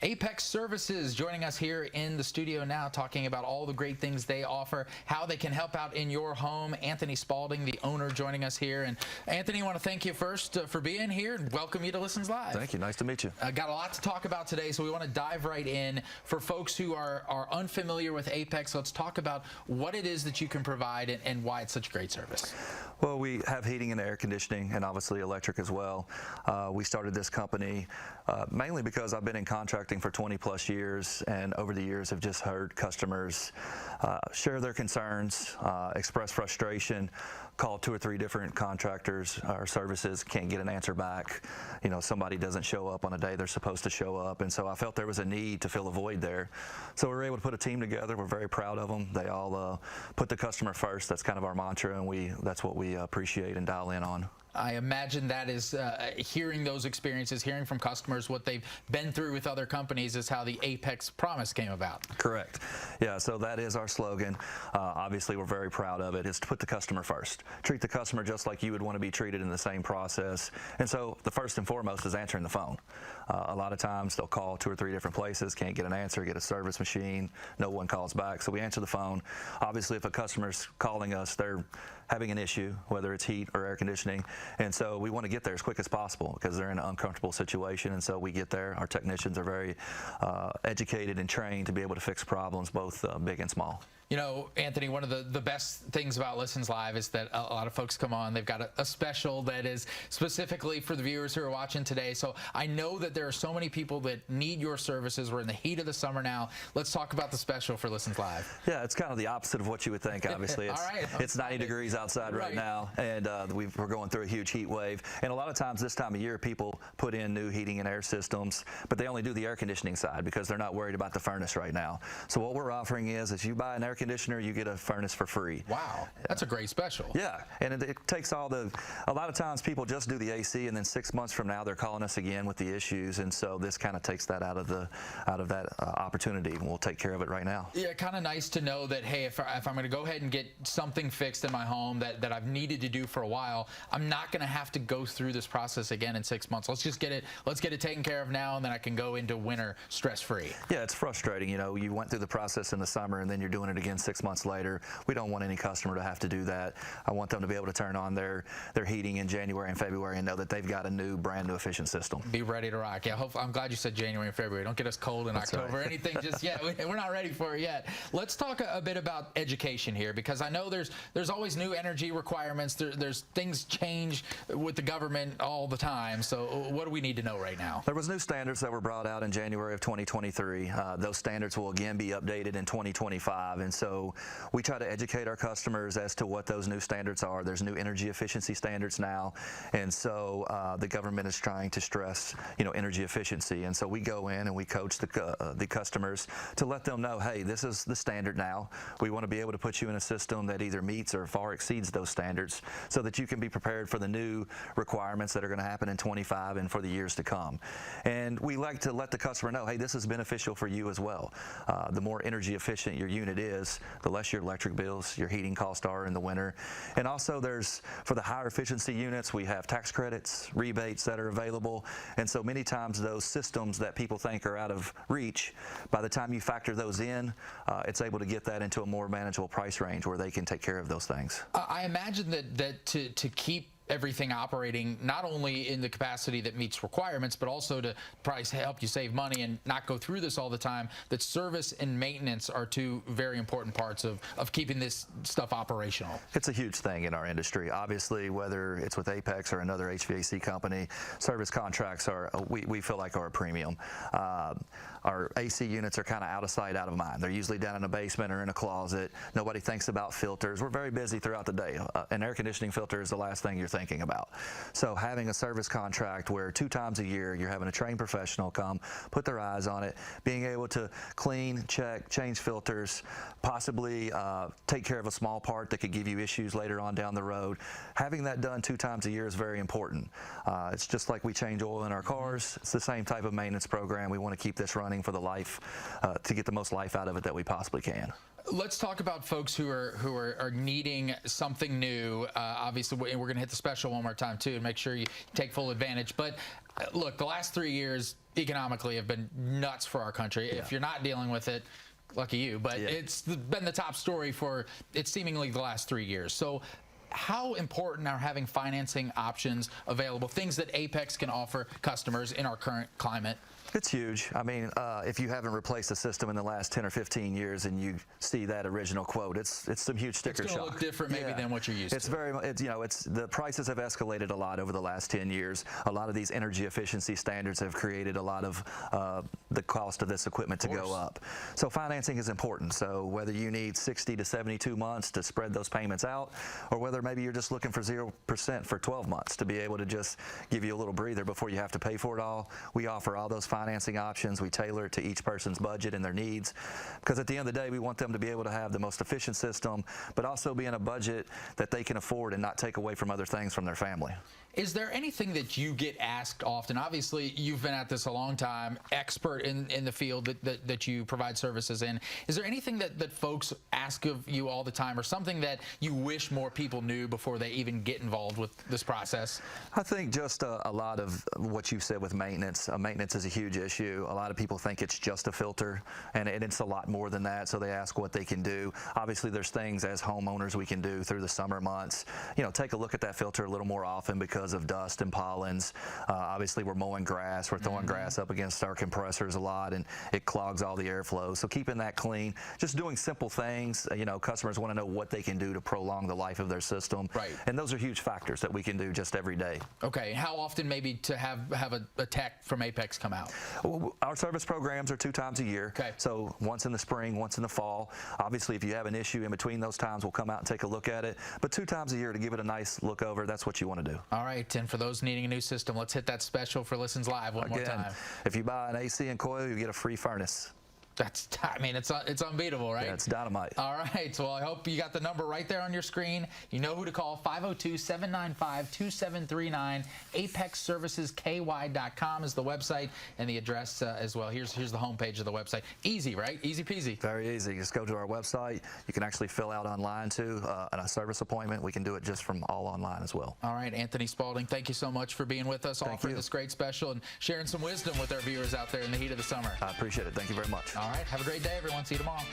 Apex Services joining us here in the studio now, talking about all the great things they offer, how they can help out in your home. Anthony Spalding, the owner, joining us here. And Anthony, I want to thank you first for being here and welcome you to Listens Live. Thank you. Nice to meet you. Got a lot to talk about today, so we want to dive right in. For folks who are unfamiliar with Apex, let's talk about what it is that you can provide and why it's such a great service. Well, we have heating and air conditioning and obviously electric as well. We started this company mainly because I've been in contracting for 20 plus years, and over the years have just heard customers share their concerns, express frustration, call 2 or 3 different contractors or services, can't get an answer back. You know, somebody doesn't show up on a day they're supposed to show up, and so I felt there was a need to fill a void there. So we were able to put a team together. We're very proud of them. They all put the customer first. That's kind of our mantra, and that's what we appreciate and dial in on. I imagine that is hearing those experiences, hearing from customers what they've been through with other companies is how the Apex promise came about. Correct. Yeah, so that is our slogan. Obviously, we're very proud of it. It's to put the customer first. Treat the customer just like you would want to be treated in the same process. And so the first and foremost is answering the phone. A lot of times they'll call 2 or 3 different places, can't get an answer, get a service machine, no one calls back. So we answer the phone. Obviously, if a customer's calling us, they're having an issue, whether it's heat or air conditioning. And so we want to get there as quick as possible because they're in an uncomfortable situation. And so we get there. Our technicians are very educated and trained to be able to fix problems, both big and small. You know, Anthony, one of the best things about Listens Live is that a lot of folks come on, they've got a special that is specifically for the viewers who are watching today. So I know that there are so many people that need your services. We're in the heat of the summer now. Let's talk about the special for Listens Live. Yeah, it's kind of the opposite of what you would think, obviously. It's, it's 90 degrees outside right now, and we're going through a huge heat wave. And a lot of times this time of year, people put in new heating and air systems, but they only do the air conditioning side because they're not worried about the furnace right now. So what we're offering is if you buy an air conditioner, you get a furnace for free. Wow, that's a great special. Yeah, and it takes a lot of times people just do the AC, and then 6 months from now they're calling us again with the issues, and so this kind of takes that out of that opportunity, and we'll take care of it right now. Yeah, kind of nice to know that, hey, if I'm going to go ahead and get something fixed in my home that I've needed to do for a while, I'm not going to have to go through this process again in 6 months. Let's get it taken care of now, and then I can go into winter stress-free. Yeah, it's frustrating. You know, you went through the process in the summer, and then you're doing it again 6 months later. We don't want any customer to have to do that. I want them to be able to turn on their heating in January and February and know that they've got a new, brand new efficient system. Be ready to rock. Yeah, I'm glad you said January and February. Don't get us cold in October or anything just yet. We're not ready for it yet. Let's talk a bit about education here, because I know there's always new energy requirements. There's things change with the government all the time. So what do we need to know right now? There was new standards that were brought out in January of 2023. Those standards will again be updated in 2025, and so we try to educate our customers as to what those new standards are. There's new energy efficiency standards now, and so the government is trying to stress, energy efficiency. And so we go in and we coach the customers to let them know, hey, this is the standard now. We want to be able to put you in a system that either meets or far exceeds those standards, so that you can be prepared for the new requirements that are going to happen in 25 and for the years to come. And we like to let the customer know, hey, this is beneficial for you as well. The more energy efficient your unit is, the less your electric bills, your heating costs are in the winter. And also for the higher efficiency units, we have tax credits, rebates that are available. And so many times those systems that people think are out of reach, by the time you factor those in, it's able to get that into a more manageable price range where they can take care of those things. I imagine that to keep everything operating not only in the capacity that meets requirements, but also to probably help you save money and not go through this all the time, that service and maintenance are 2 very important parts of keeping this stuff operational. It's a huge thing in our industry. Obviously, whether it's with Apex or another HVAC company, service contracts we feel like are a premium. Our AC units are kind of out of sight, out of mind. They're usually down in a basement or in a closet. Nobody thinks about filters. We're very busy throughout the day. An air conditioning filter is the last thing you're thinking about. So having a service contract where 2 times a year you're having a trained professional come, put their eyes on it, being able to clean, check, change filters, possibly take care of a small part that could give you issues later on down the road. Having that done 2 times a year is very important. It's just like we change oil in our cars. It's the same type of maintenance program. We want to keep this running for the life, to get the most life out of it that we possibly can. Let's talk about folks who are needing something new. Obviously, we're going to hit the special one more time too, and make sure you take full advantage. But look, the last 3 years economically have been nuts for our country. If you're not dealing with it, lucky you. But it's been the top story for it's seemingly the last 3 years. So how important are having financing options available, things that Apex can offer customers in our current climate? It's huge. I mean, if you haven't replaced a system in the last 10 or 15 years and you see that original quote, it's some huge sticker shock. It's going to look different maybe than what you're used to. It's the prices have escalated a lot over the last 10 years. A lot of these energy efficiency standards have created a lot of the cost of this equipment to go up. So financing is important. So whether you need 60 to 72 months to spread those payments out, or whether maybe you're just looking for 0% for 12 months to be able to just give you a little breather before you have to pay for it all, we offer all those financing options. We tailor it to each person's budget and their needs, because at the end of the day, we want them to be able to have the most efficient system, but also be in a budget that they can afford and not take away from other things from their family. Is there anything that you get asked often? Obviously, you've been at this a long time, expert in the field that you provide services in. Is there anything that folks ask of you all the time, or something that you wish more people knew before they even get involved with this process? I think just a lot of what you said with maintenance. Maintenance is a huge issue. A lot of people think it's just a filter, and it's a lot more than that, so they ask what they can do. Obviously, there's things as homeowners we can do through the summer months. You know, take a look at that filter a little more often because of dust and pollens. Obviously, we're mowing grass. We're throwing grass up against our compressors a lot, and it clogs all the airflow. So keeping that clean, just doing simple things. You know, customers want to know what they can do to prolong the life of their system. Right. And those are huge factors that we can do just every day. Okay. How often maybe to have a tech from Apex come out? Well, our service programs are 2 times a year. Okay. So once in the spring, once in the fall. Obviously, if you have an issue in between those times, we'll come out and take a look at it. But 2 times a year to give it a nice look over, that's what you want to do. All right. And for those needing a new system, let's hit that special for Listens Live one more time. If you buy an AC and coil, you get a free furnace. I mean, it's unbeatable, right? Yeah, it's dynamite. All right. Well, I hope you got the number right there on your screen. You know who to call, 502-795-2739. ApexServicesKY.com is the website, and the address as well. Here's the homepage of the website. Easy, right? Easy peasy. Very easy. Just go to our website. You can actually fill out online, too, a service appointment. We can do it just from all online as well. All right. Anthony Spalding, thank you so much for being with us, offering this great special and sharing some wisdom with our viewers out there in the heat of the summer. I appreciate it. Thank you very much. All right. Have a great day, everyone. See you tomorrow.